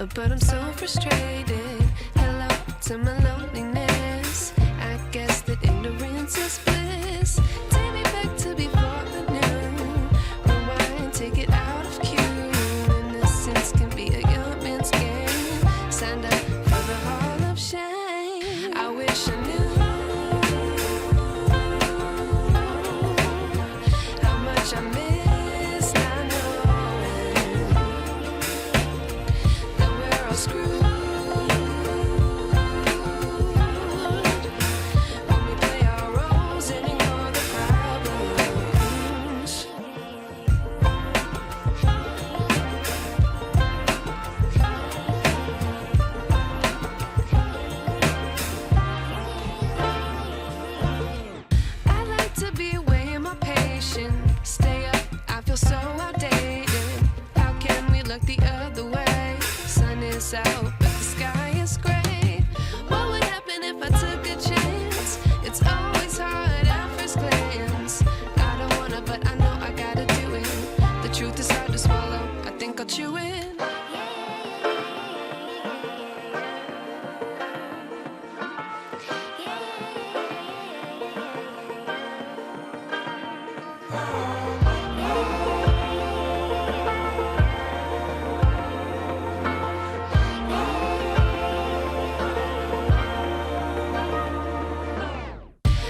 but I'm so frustrated. Hello to my loneliness. I guess that ignorance is bliss. Take me back to before I knew. Rewind, take it out of cue. Innocence can be a young man's game. Signed up for the hall of shame. I wish I knew how much I miss not knowing that we're all screwed when we play our roles and ignore the problems. I'd like to be away in my patience. Stay up, I feel so outdated. How can we look the other way? Sun is out, but the sky is gray. What would happen if I took a chance? It's always hard at first glance. I don't wanna, but I know I gotta do it. The truth is hard to swallow, I think I'll chew it.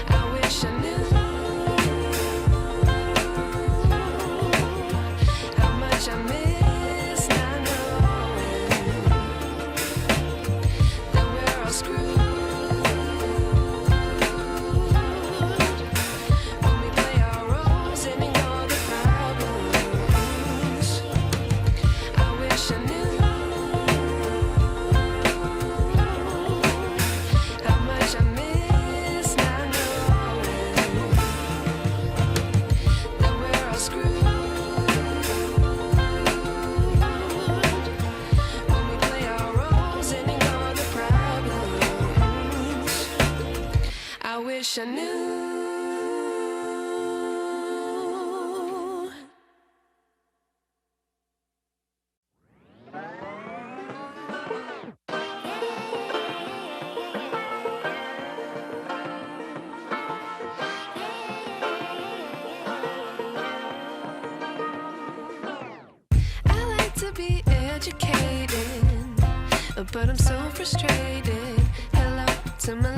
I wish I knew how much I miss not knowing that we're all screwed when we play our roles and ignore the problems. I wish I knew how much I miss not knowing that we're all screwed when we play our roles and ignore the problems. I wish I knew. I like to be educated, but I'm so frustrated. Hello to my